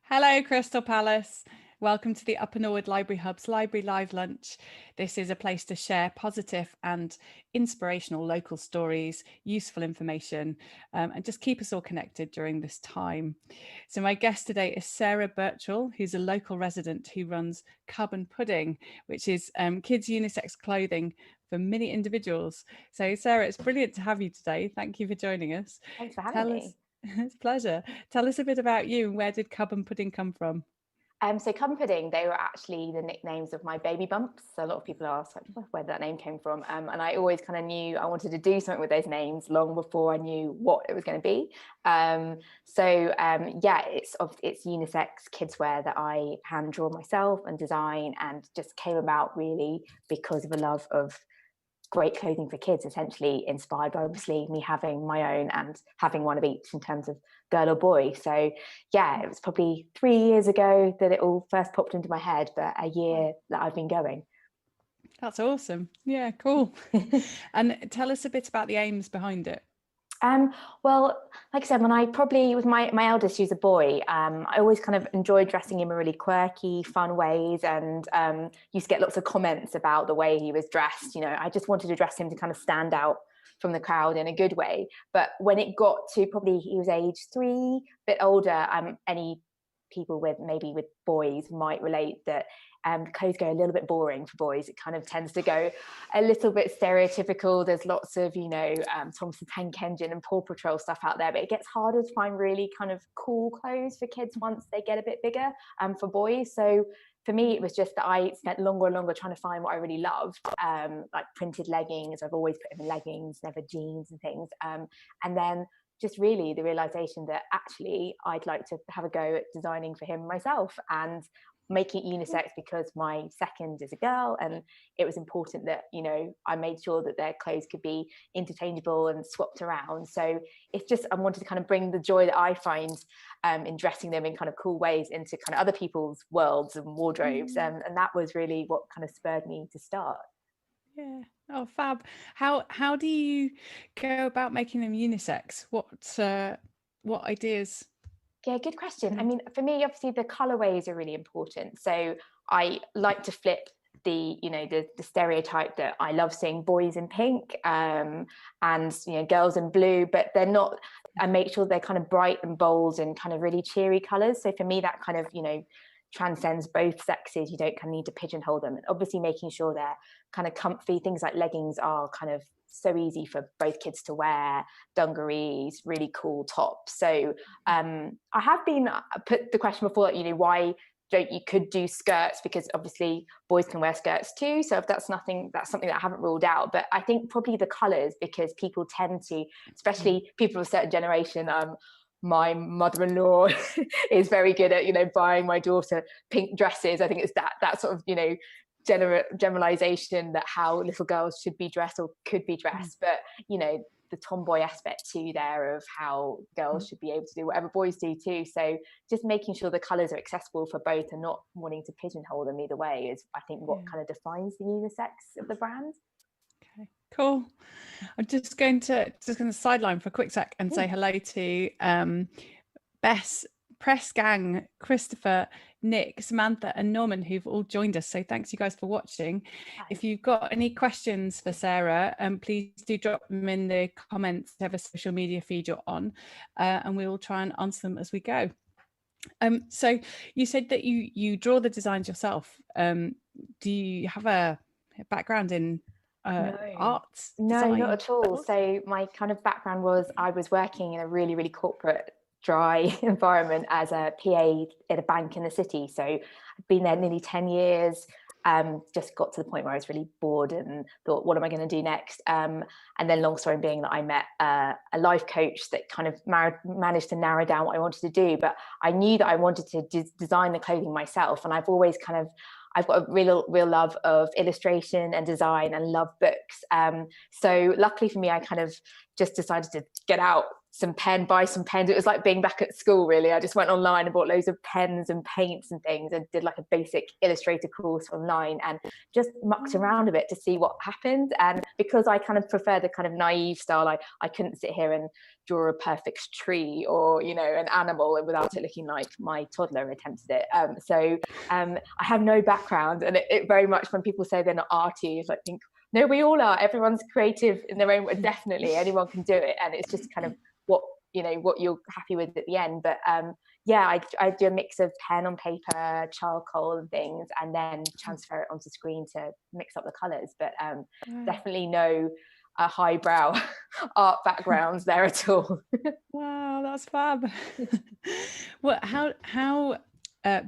Hello, Crystal Palace. Welcome to the Upper Norwood Library Hub's Library Live Lunch. This is a place to share positive and inspirational local stories, useful information, and just keep us all connected during this time. So my guest today is Sarah Birchall, who's a local resident who runs Cub and Pudding, which is kids' unisex clothing for mini individuals. So Sarah, it's brilliant to have you today. Thank you for joining us. Thanks for having Tell me. us, it's a pleasure. Tell us a bit about you and where did Cub and Pudding come from? So Cub and Pudding, they were actually the nicknames of my baby bumps. So a lot of people ask like, where that name came from. And I always kind of knew I wanted to do something with those names long before I knew what it was going to be. Yeah, it's unisex kids wear that I hand draw myself and design, and just came about really because of a love of great clothing for kids, essentially inspired by obviously me having my own and having one of each in terms of girl or boy. So yeah, it was probably 3 years ago that it all first popped into my head, but a year that I've been going. That's awesome. Yeah, cool. And tell us a bit about the aims behind it. Well, like I said, when I probably with my eldest, who's a boy, I always kind of enjoyed dressing him in really quirky, fun ways, and used to get lots of comments about the way he was dressed. You know, I just wanted to dress him to kind of stand out from the crowd in a good way. But when it got to probably he was age 3, a bit older, any people with maybe with boys might relate that clothes go a little bit boring for boys. It kind of tends to go a little bit stereotypical. There's lots of, Thomas the Tank Engine and Paw Patrol stuff out there, but it gets harder to find really kind of cool clothes for kids once they get a bit bigger, for boys. So for me, it was just that I spent longer and longer trying to find what I really loved, like printed leggings. I've always put him in leggings, never jeans and things. And then just really the realization that actually I'd like to have a go at designing for him myself and making it unisex, because my second is a girl, and it was important that I made sure that their clothes could be interchangeable and swapped around. So it's just I wanted to kind of bring the joy that I find in dressing them in kind of cool ways into kind of other people's worlds and wardrobes, and that was really what kind of spurred me to start. Yeah. Oh, fab. How do you go about making them unisex? What ideas? Yeah, good question. I mean, for me, obviously the colorways are really important. So I like to flip the stereotype that I love seeing boys in pink, and girls in blue, but they're not. I make sure they're kind of bright and bold and kind of really cheery colors. So for me, that kind of transcends both sexes. You don't kind of need to pigeonhole them, and obviously making sure they're kind of comfy. Things like leggings are kind of so easy for both kids to wear, dungarees, really cool tops. So I have been put the question before, why don't you could do skirts, because obviously boys can wear skirts too. So if that's something that I haven't ruled out. But I think probably the colors, because people tend to, especially people of a certain generation, my mother-in-law is very good at buying my daughter pink dresses. I think it's that sort of generalization that how little girls should be dressed or could be dressed, but the tomboy aspect too there of how girls should be able to do whatever boys do too. So just making sure the colors are accessible for both and not wanting to pigeonhole them either way is, I think, what kind of defines the unisex of the brand. Okay, cool. I'm just going to sideline for a quick sec and say hello to Bess, Press Gang, Christopher, Nick, Samantha, and Norman, who've all joined us. So thanks you guys for watching. Hi. If you've got any questions for Sarah, please do drop them in the comments, whatever social media feed you're on, and we'll try and answer them as we go. So you said that you draw the designs yourself. Do you have a background in arts? No, not Design? at all. So my kind of background was I was working in a really, really corporate, dry environment as a PA at a bank in the city. So I've been there nearly 10 years. Just got to the point where I was really bored and thought, what am I going to do next? And then long story being that I met a life coach that kind of managed to narrow down what I wanted to do. But I knew that I wanted to design the clothing myself. And I've always I've got a real love of illustration and design and love books. So luckily for me, I kind of just decided to get out buy some pens. It was like being back at school, really. I just went online and bought loads of pens and paints and things, and did like a basic Illustrator course online, and just mucked around a bit to see what happened. And because I kind of prefer the kind of naive style, I couldn't sit here and draw a perfect tree or, you know, an animal without it looking like my toddler attempted it. I have no background, and it very much, when people say they're not arty, I think, no, we all are. Everyone's creative in their own way. Definitely, anyone can do it, and it's just kind of what you're happy with at the end. But I do a mix of pen on paper, charcoal and things, and then transfer it onto screen to mix up the colours. But definitely no highbrow art backgrounds there at all. Wow, that's fab. Well, how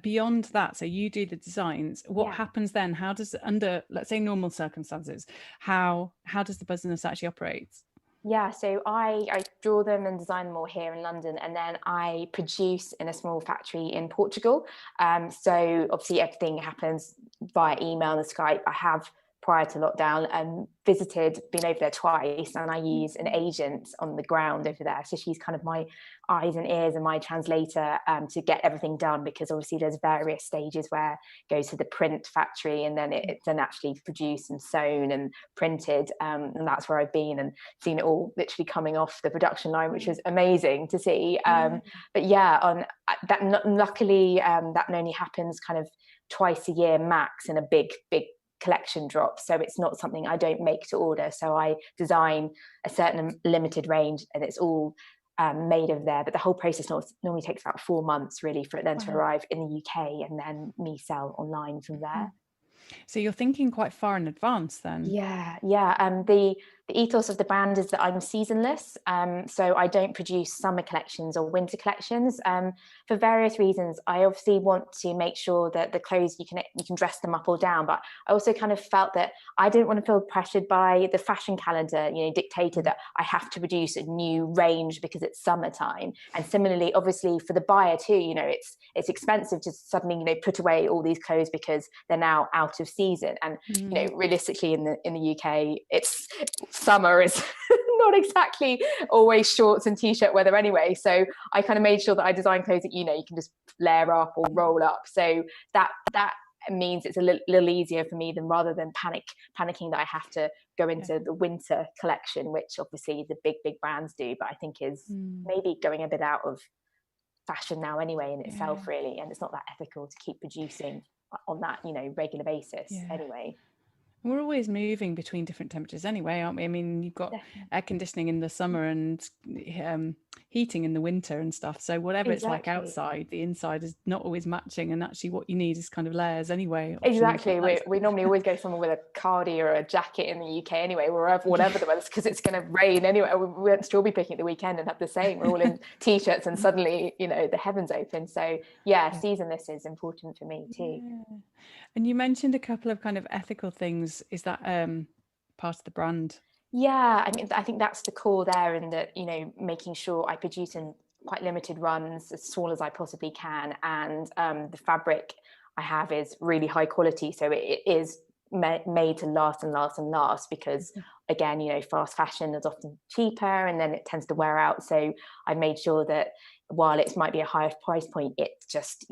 beyond that, so you do the designs, what happens then? How does, under, let's say, normal circumstances, how does the business actually operate? Yeah, so I draw them and design them all here in London, and then I produce in a small factory in Portugal. So obviously everything happens via email and Skype. I have, prior to lockdown, been over there twice, and I use an agent on the ground over there. So she's kind of my eyes and ears and my translator to get everything done, because obviously there's various stages where it goes to the print factory, and then it's then actually produced and sewn and printed. And that's where I've been and seen it all literally coming off the production line, which was amazing to see. But yeah, on that, luckily that only happens kind of twice a year max in a big collection drop, so it's not something I don't make to order. So I design a certain limited range, and it's all made over there, but the whole process normally takes about 4 months really for it then to arrive in the UK, and then me sell online from there. So you're thinking quite far in advance then. The ethos of the brand is that I'm seasonless, so I don't produce summer collections or winter collections for various reasons. I obviously want to make sure that the clothes, you can dress them up or down, but I also kind of felt that I didn't want to feel pressured by the fashion calendar, dictated that I have to produce a new range because it's summertime. And similarly, obviously for the buyer too, it's expensive to suddenly put away all these clothes because they're now out of season. And realistically in the UK, it's summer is not exactly always shorts and t-shirt weather anyway. So I kind of made sure that I designed clothes that you can just layer up or roll up. So that means it's a little easier for me, than rather than panicking that I have to go into the winter collection, which obviously the big brands do, but I think is maybe going a bit out of fashion now anyway in itself, really. And it's not that ethical to keep producing on that regular basis anyway. We're always moving between different temperatures anyway, aren't we? I mean, you've got air conditioning in the summer and heating in the winter and stuff. So whatever it's like outside, the inside is not always matching. And actually what you need is kind of layers anyway. Exactly. We normally always go somewhere with a cardi or a jacket in the UK anyway, whatever the weather, because it's going to rain anyway. We went strawberry picking at the weekend and had the same. We're all in t-shirts and suddenly, the heavens open. So seasonless is important for me too. Yeah. And you mentioned a couple of kind of ethical things. Is that part of the brand? Yeah, I mean, I think that's the core there, and that making sure I produce in quite limited runs, as small as I possibly can, and the fabric I have is really high quality, so it is made to last and last and last, because again, fast fashion is often cheaper and then it tends to wear out. So I made sure that while it might be a higher price point, it just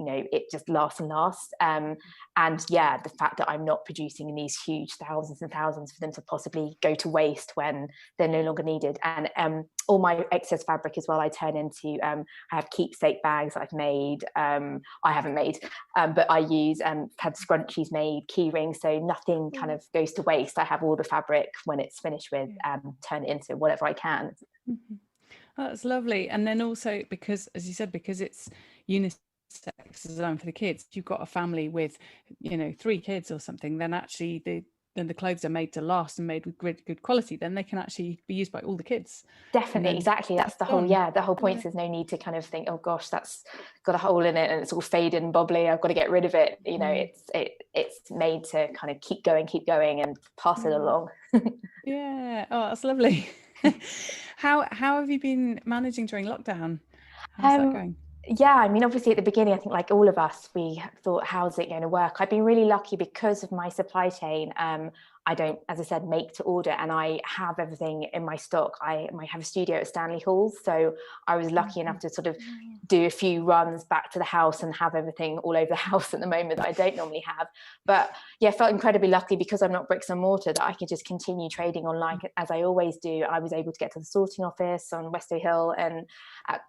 lasts and lasts. And the fact that I'm not producing in these huge thousands and thousands for them to possibly go to waste when they're no longer needed. And all my excess fabric as well, I turn into, I have keepsake bags I've made. I haven't made, but I use, had scrunchies made, key rings, so nothing kind of goes to waste. I have all the fabric when it's finished with, turn it into whatever I can. That's lovely. And then also, because as you said, because it's unisex design for the kids, if you've got a family with 3 kids or something, then actually the clothes are made to last and made with good quality, then they can actually be used by all the kids. Definitely, exactly. That's the whole the whole point. There's no need to kind of think, oh gosh, that's got a hole in it and it's all faded and bubbly, I've got to get rid of it. It's made to kind of keep going and pass it along. Yeah. Oh, that's lovely. How have you been managing during lockdown? How's that going? Yeah, I mean, obviously at the beginning, I think like all of us, we thought, how's it going to work? I've been really lucky because of my supply chain. I don't, as I said, make to order, and I have everything in my stock. I have a studio at Stanley Hall, so I was lucky enough to sort of do a few runs back to the house and have everything all over the house at the moment that I don't normally have. But yeah, I felt incredibly lucky because I'm not bricks and mortar, that I could just continue trading online as I always do. I was able to get to the sorting office on Westow Hill, and at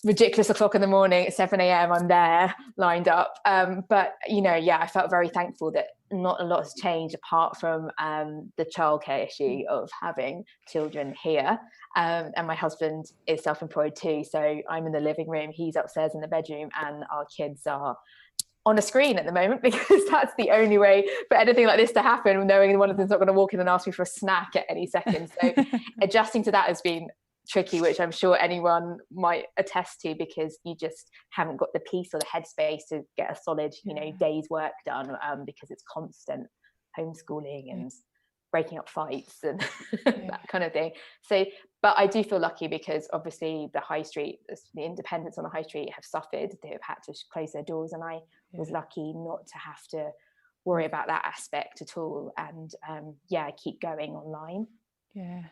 ridiculous o'clock in the morning at 7 a.m. I'm there lined up. But yeah, I felt very thankful that not a lot has changed apart from the childcare issue of having children here. And my husband is self-employed too, so I'm in the living room, he's upstairs in the bedroom, and our kids are on a screen at the moment, because that's the only way for anything like this to happen, knowing one of them's not going to walk in and ask me for a snack at any second. So adjusting to that has been tricky, which I'm sure anyone might attest to, because you just haven't got the peace or the headspace to get a solid day's work done, because it's constant homeschooling and breaking up fights and that kind of thing. So but I do feel lucky, because obviously the high street, the independents on the high street have suffered. They have had to close their doors, and I was lucky not to have to worry about that aspect at all, and keep going online. Yeah,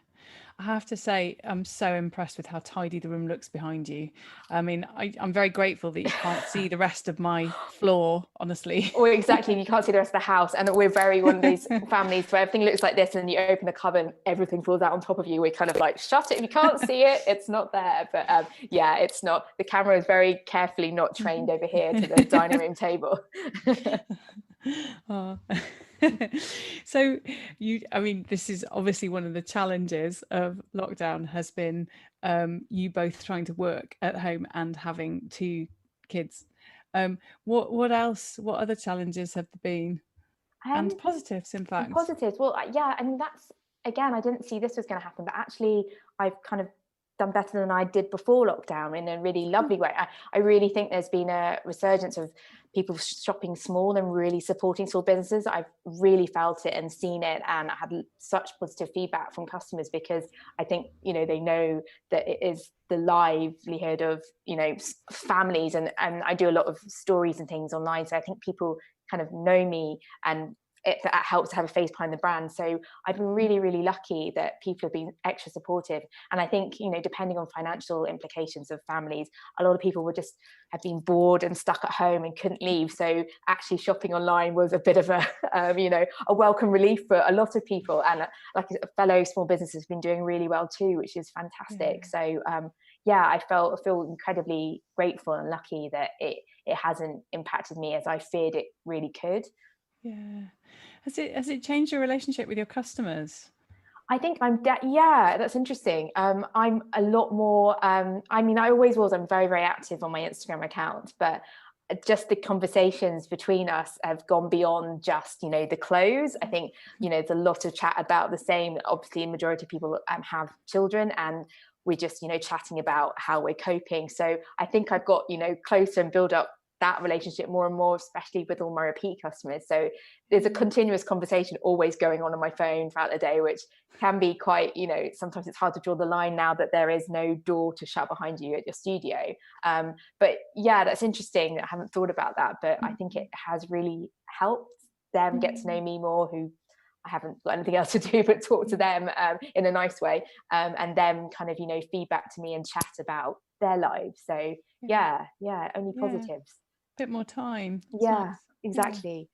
I have to say, I'm so impressed with how tidy the room looks behind you. I mean, I'm very grateful that you can't see the rest of my floor, honestly. Well, exactly. You can't see the rest of the house. And we're very one of these families where everything looks like this, and you open the cupboard, everything falls out on top of you. We're kind of like, shut it. If you can't see it, it's not there. But it's not. The camera is very carefully not trained over here to the dining room table. Oh. So I mean, this is obviously one of the challenges of lockdown, has been you both trying to work at home and having 2 kids. What else, what other challenges have there been? And positives, in fact. Positives. Well, yeah, I mean, that's, again, I didn't see this was going to happen, but actually I've kind of done better than I did before lockdown in a really lovely way. I really think there's been a resurgence of people shopping small and really supporting small businesses. I've really felt it and seen it, and I had such positive feedback from customers, because I think they know that it is the livelihood of families, and I do a lot of stories and things online, so I think people kind of know me, and that helps to have a face behind the brand. So I've been really, really lucky that people have been extra supportive. And I think, depending on financial implications of families, a lot of people would just have been bored and stuck at home and couldn't leave. So actually shopping online was a bit of a, a welcome relief for a lot of people. And like fellow small businesses have been doing really well too, which is fantastic. So I feel incredibly grateful and lucky that it hasn't impacted me as I feared it really could. Yeah. Has it changed your relationship with your customers? I think that's interesting. I'm a lot more, I mean, I always was, I'm very, very active on my Instagram account, but just the conversations between us have gone beyond just, the clothes. I think, there's a lot of chat about the same. Obviously, the majority of people have children, and we're just, chatting about how we're coping. So I think I've got, closer and build up that relationship more and more, especially with all my repeat customers. So there's a continuous conversation always going on my phone throughout the day, which can be quite, sometimes it's hard to draw the line now that there is no door to shut behind you at your studio. But yeah, that's interesting. I haven't thought about that, but I think it has really helped them get to know me more, who I haven't got anything else to do but talk to them in a nice way, and them kind of, feedback to me and chat about their lives. So yeah, only positives. Bit more time. It's nice. Exactly.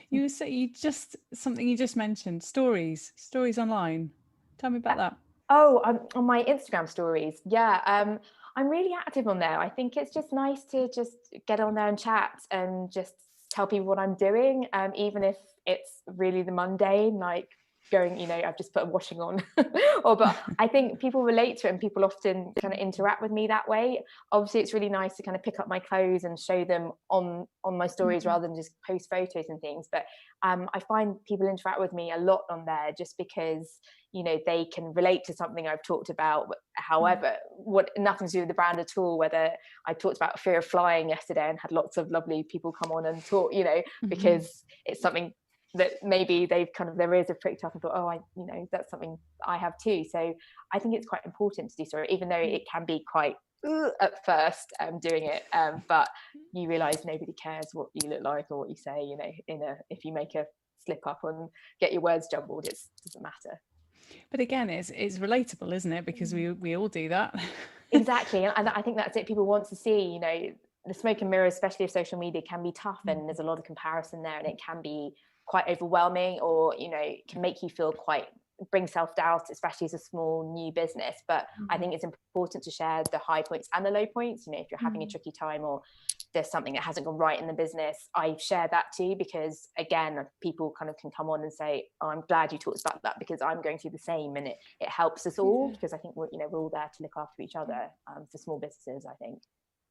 You something you just mentioned, stories online. Tell me about that. On my Instagram stories. I'm really active on there. I think it's just nice to just get on there and chat and just tell people what I'm doing, even if it's really the mundane, like going, I've just put a washing on, but I think people relate to it, and people often kind of interact with me that way. Obviously, it's really nice to kind of pick up my clothes and show them on my stories rather than just post photos and things. But I find people interact with me a lot on there just because, they can relate to something I've talked about. However, nothing to do with the brand at all. Whether I talked about fear of flying yesterday and had lots of lovely people come on and talk, because it's something that maybe their ears have pricked up and thought, that's something I have too. So I think it's quite important to do so, even though it can be quite at first doing it, but you realize nobody cares what you look like or what you say, if you make a slip up and get your words jumbled. It doesn't matter. But again, it's relatable, isn't it? Because we all do that. Exactly. And I think that's it. People want to see, you know, the smoke and mirrors, especially if social media, can be tough, and there's a lot of comparison there, and it can be quite overwhelming, or, you know, can make you feel quite, bring self-doubt, especially as a small new business. But I think it's important to share the high points and the low points. You know, if you're having a tricky time, or there's something that hasn't gone right in the business, I share that too, because again, people kind of can come on and say, oh, I'm glad you talked about that, because I'm going through the same, and it helps us all, because I think we're, you know, we're all there to look after each other, for small businesses, I think.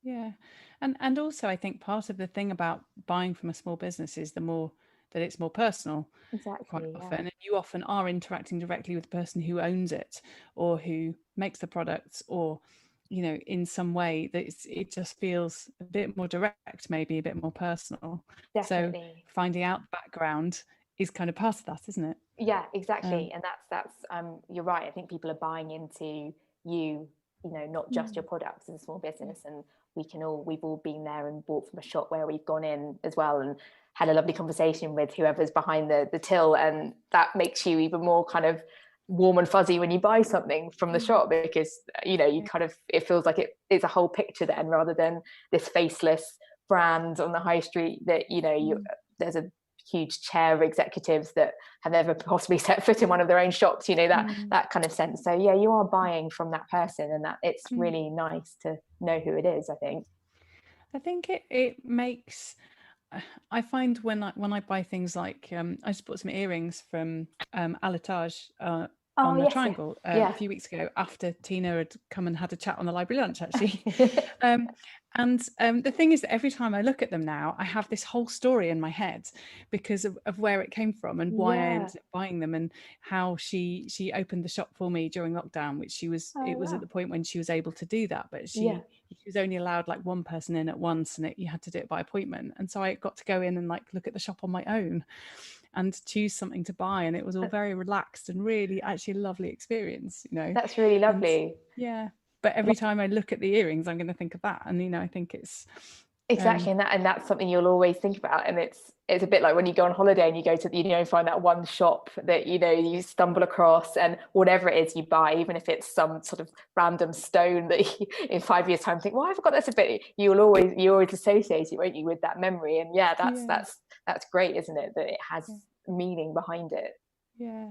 Yeah. And also I think part of the thing about buying from a small business is the more that it's more personal quite Exactly. often. Yeah. And you often are interacting directly with the person who owns it, or who makes the products, or, you know, in some way that it just feels a bit more direct, maybe a bit more personal. So Definitely. finding out the background is kind of part of that, isn't it? Yeah, exactly. Um, And that's you're right. I think people are buying into you, you know, not just your products as a small business. And we've all been there and bought from a shop where we've gone in as well, and had a lovely conversation with whoever's behind the till, and that makes you even more kind of warm and fuzzy when you buy something from the shop, because, you know, you kind of, it feels like it's a whole picture then, rather than this faceless brand on the high street that, you know, there's a huge chair of executives that have never possibly set foot in one of their own shops, you know, that kind of sense. So yeah, you are buying from that person, and that it's really nice to know who it is, I think. I think it makes, I find when I buy things like I just bought some earrings from Alatage Oh on the yes, yeah, Triangle a yeah. few weeks ago, after Tina had come and had a chat on the library lunch, actually. um, and the thing is that every time I look at them now, I have this whole story in my head, because of where it came from and why I Yeah. ended up buying them, and how she opened the shop for me during lockdown, which it Oh was at wow. the point when she was able to do that, but Yeah. she was only allowed like one person in at once, and you had to do it by appointment. And so I got to go in and like look at the shop on my own and choose something to buy, and it was all very relaxed and really actually a lovely experience, you know. That's really And lovely. yeah, but every time I look at the earrings, I'm going to think of that, and, you know, I think it's Exactly, and that's something you'll always think about. And it's a bit like when you go on holiday and you go to, you know, find that one shop that, you know, you stumble across, and whatever it is you buy, even if it's some sort of random stone that you, in 5 years time, think, well, I forgot that's a bit, you always associate it, won't you, with that memory. And yeah, yeah, that's great, isn't it, that it has yeah, meaning behind it. yeah.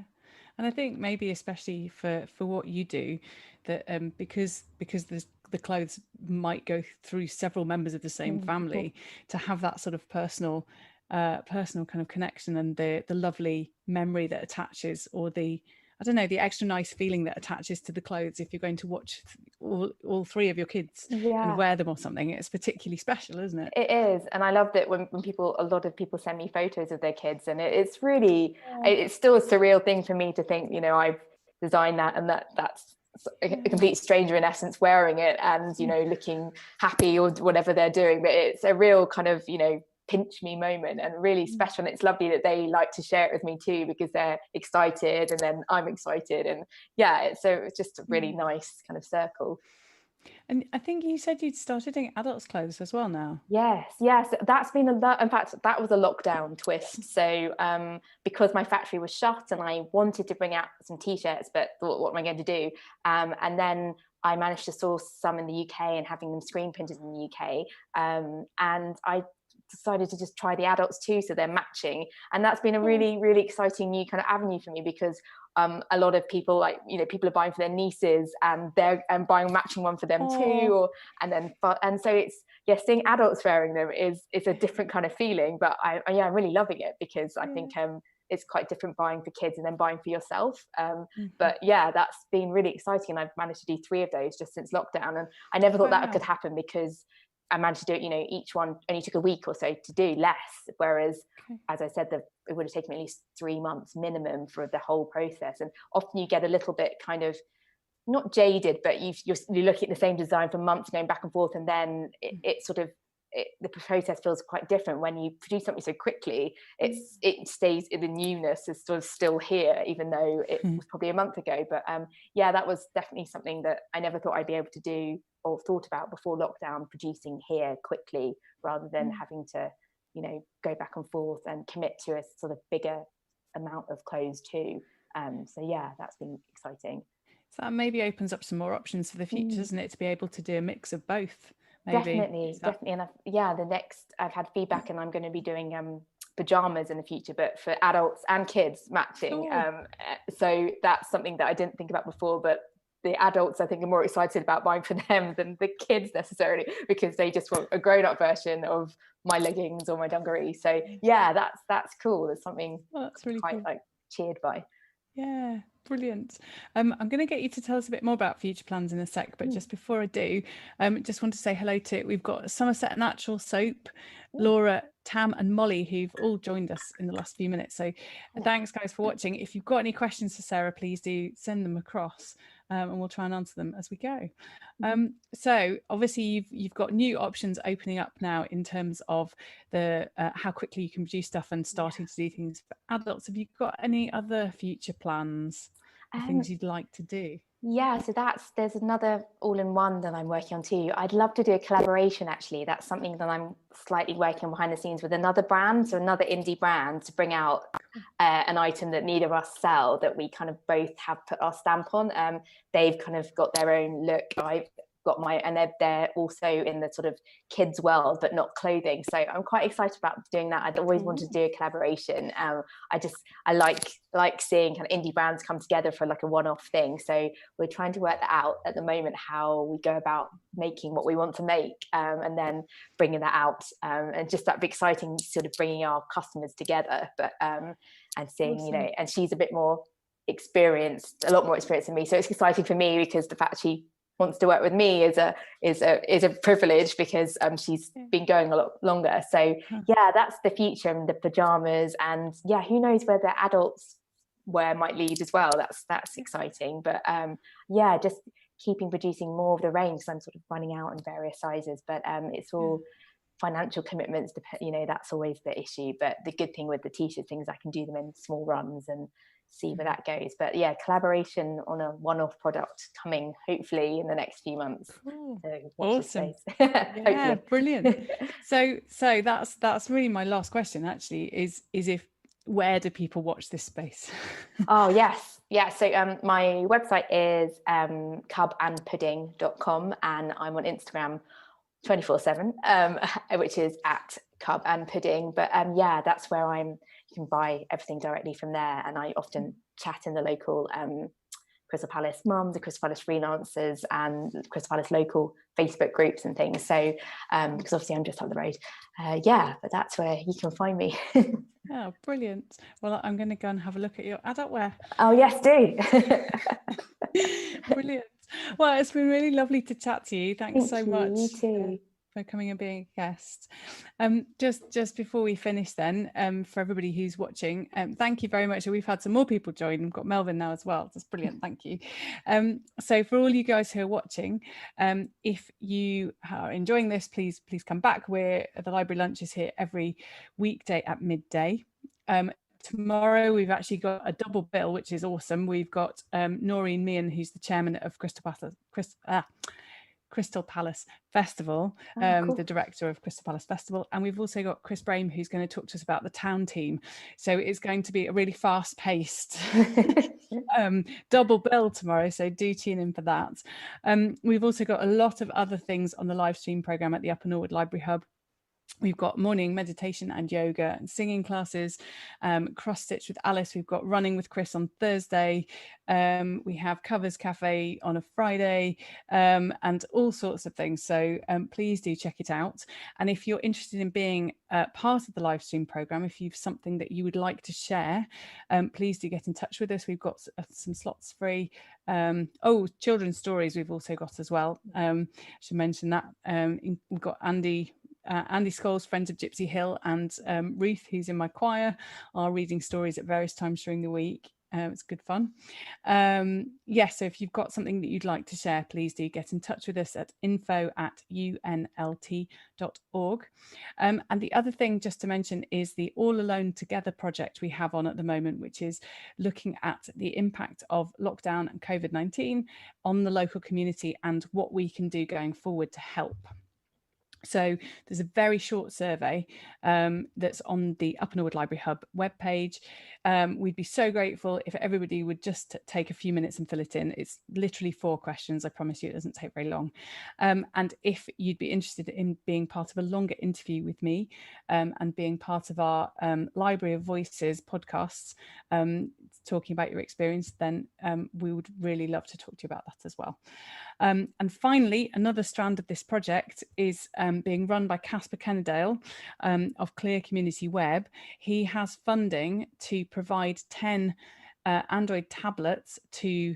And I think maybe especially for what you do, that because the clothes might go through several members of the same family, to have that sort of personal kind of connection, and the lovely memory that attaches, or the, I don't know, the extra nice feeling that attaches to the clothes, if you're going to watch all three of your kids kind of Yeah. wear them or something, it's particularly special, isn't it? It is, and I love that when people, a lot of people send me photos of their kids, and it's really, Oh, it's still a surreal thing for me to think, you know, I've designed that, and that's a yeah. complete stranger in essence wearing it, and, you know, looking happy or whatever they're doing. But it's a real kind of, you know, pinch me moment, and really special. And it's lovely that they like to share it with me too, because they're excited, and then I'm excited, and yeah, so it's just a really nice kind of circle. And I think you said you'd started doing adults' clothes as well now. Yes, yes, that's been in fact, that was a lockdown twist. So because my factory was shut, and I wanted to bring out some t-shirts, but thought, what am I going to do? And then I managed to source some in the UK, and having them screen printed in the UK. And I decided to just try the adults too, so they're matching. And that's been a really, really exciting new kind of avenue for me, because a lot of people, like, you know, people are buying for their nieces, and they're buying a matching one for them too, Oh, or and so it's, yeah, seeing adults wearing them is a different kind of feeling. But I'm really loving it, because I yeah. think it's quite different buying for kids and then buying for yourself. But yeah, that's been really exciting, and I've managed to do 3 of those just since lockdown, and I never thought that could Wow. happen, because I managed to do it, you know, each one only took a week or so to do, less. Whereas, Okay. as I said, it would have taken me at least 3 months minimum for the whole process. And often you get a little bit kind of, not jaded, but you're looking at the same design for months, going back and forth, and then it sort of, the process feels quite different when you produce something so quickly. It stays, the newness is sort of still here, even though it was probably a month ago. But yeah, that was definitely something that I never thought I'd be able to do or thought about before lockdown, producing here quickly, rather than having to, you know, go back and forth and commit to a sort of bigger amount of clothes too. So yeah, that's been exciting. So that maybe opens up some more options for the future, doesn't it, to be able to do a mix of both, maybe. Definitely. And I've had feedback, and I'm going to be doing pajamas in the future, but for adults and kids matching. Cool. So that's something that I didn't think about before, but the adults, I think, are more excited about buying for them than the kids necessarily, because they just want a grown-up version of my leggings or my dungarees. So yeah, that's cool. There's something That's really quite cool. like cheered by. Yeah, brilliant. I'm going to get you to tell us a bit more about future plans in a sec, but just before I do, just want to say hello to, we've got Somerset Natural Soap, Laura, Tam and Molly, who've all joined us in the last few minutes. So thanks guys for watching. If you've got any questions for Sarah, please do send them across, and we'll try and answer them as we go. So obviously you've got new options opening up now in terms of the how quickly you can produce stuff and starting to do things for adults. Have you got any other future plans or things you'd like to do? Yeah, so there's another all-in-one that I'm working on too. I'd love to do a collaboration, actually. That's something that I'm slightly working behind the scenes with another brand, so another indie brand, to bring out an item that neither of us sell, that we kind of both have put our stamp on. They've kind of got their own look. I've got my, and they're also in the sort of kids world, but not clothing. So I'm quite excited about doing that. I'd always wanted to do a collaboration. I like seeing kind of indie brands come together for like a one-off thing. So we're trying to work that out at the moment, how we go about making what we want to make, and then bringing that out, and just that'd be exciting, sort of bringing our customers together, but and seeing, Awesome. you know, and she's a lot more experienced than me, so it's exciting for me, because the fact she wants to work with me is a privilege, because she's been going a lot longer. So yeah, that's the future, and the pajamas, and yeah, who knows where the adults wear might lead as well. That's exciting. But yeah, just keeping producing more of the range, because I'm sort of running out in various sizes, but it's all financial commitments, you know, that's always the issue. But the good thing with the t-shirt things, I can do them in small runs and see where that goes. But yeah, collaboration on a one-off product coming hopefully in the next few months. Cool. So watch this Awesome. space. Yeah, brilliant. So that's really my last question, actually, is if where do people watch this space? Oh yes, yeah. So my website is cubandpudding.com, and I'm on Instagram 24/7, which is at Cub and Pudding. But yeah, that's where you can buy everything directly from there. And I often chat in the local Crystal Palace mums, the Crystal Palace freelancers, and Crystal Palace local Facebook groups and things. So because obviously I'm just up the road. Yeah, but that's where you can find me. Oh, brilliant. Well, I'm going to go and have a look at your adult wear. Oh yes, do. Brilliant. Well, it's been really lovely to chat to you. Thanks so much. You too. For coming and being a guest. Just before we finish then, for everybody who's watching, thank you very much. We've had some more people join. We've got Melvin now as well. That's brilliant. Thank you. So for all you guys who are watching, if you are enjoying this, please come back. The library lunch is here every weekday at midday. Tomorrow we've actually got a double bill, which is awesome. We've got Noreen Meehan, who's the chairman of Crystal Palace Festival, cool. The director of Crystal Palace Festival, and we've also got Chris Brame, who's going to talk to us about the town team. So it's going to be a really fast-paced double bill tomorrow, so do tune in for that. We've also got a lot of other things on the live stream programme at the Upper Norwood Library Hub. We've got morning meditation and yoga and singing classes, cross stitch with Alice. We've got running with Chris on Thursday. We have Covers Cafe on a Friday, and all sorts of things. So please do check it out. And if you're interested in being part of the live stream program, if you've something that you would like to share, please do get in touch with us. We've got some slots free. Children's stories we've also got as well. I should mention that. We've got Andy Scholes, Friends of Gypsy Hill, and Ruth, who's in my choir, are reading stories at various times during the week. It's good fun. So if you've got something that you'd like to share, please do get in touch with us at info@unlt.org. And the other thing just to mention is the All Alone Together project we have on at the moment, which is looking at the impact of lockdown and COVID-19 on the local community and what we can do going forward to help. So there's a very short survey that's on the Upper Norwood Library Hub webpage. We'd be so grateful if everybody would just take a few minutes and fill it in. It's literally 4 questions. I promise you it doesn't take very long. And if you'd be interested in being part of a longer interview with me and being part of our Library of Voices podcasts, talking about your experience, then we would really love to talk to you about that as well. And finally, another strand of this project is being run by Casper Kennedale of Clear Community Web. He has funding to provide 10 Android tablets to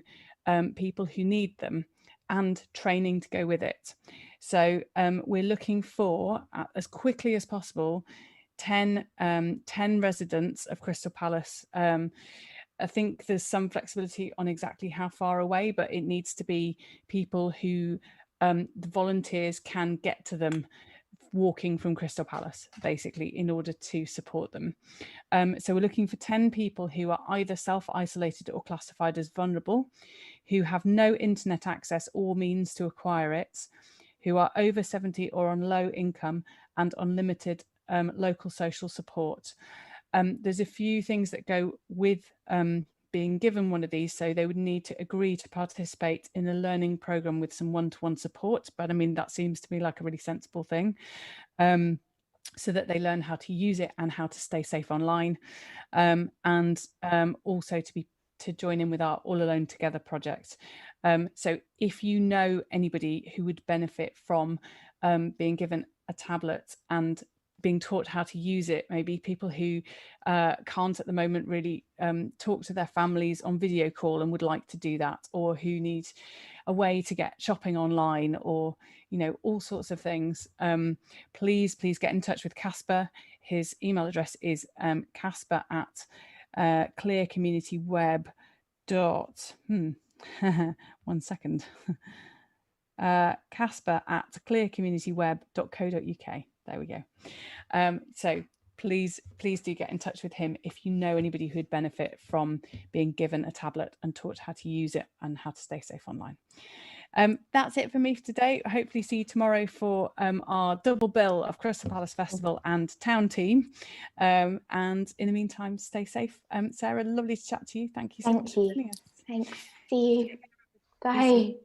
people who need them, and training to go with it. So we're looking for, as quickly as possible, 10 residents of Crystal Palace. I think there's some flexibility on exactly how far away, but it needs to be people who the volunteers can get to them walking from Crystal Palace, basically, in order to support them. So we're looking for 10 people who are either self-isolated or classified as vulnerable, who have no internet access or means to acquire it, who are over 70 or on low income and on limited local social support. There's a few things that go with being given one of these. So they would need to agree to participate in a learning program with some one-to-one support. But I mean, that seems to me like a really sensible thing, so that they learn how to use it and how to stay safe online, and also to join in with our All Alone Together project. So if you know anybody who would benefit from being given a tablet and being taught how to use it, maybe people who can't at the moment really talk to their families on video call and would like to do that, or who need a way to get shopping online, or all sorts of things, please get in touch with Casper. His email address is casper at clearcommunityweb. One second. Casper at clearcommunityweb.co.uk. There we go. So please do get in touch with him if you know anybody who'd benefit from being given a tablet and taught how to use it and how to stay safe online. That's it for me for today. Hopefully see you tomorrow for our double bill of Crystal Palace Festival and Town Team. And in the meantime, stay safe. Sarah, lovely to chat to you. Thank you so much for joining us. Thanks. See you. Bye.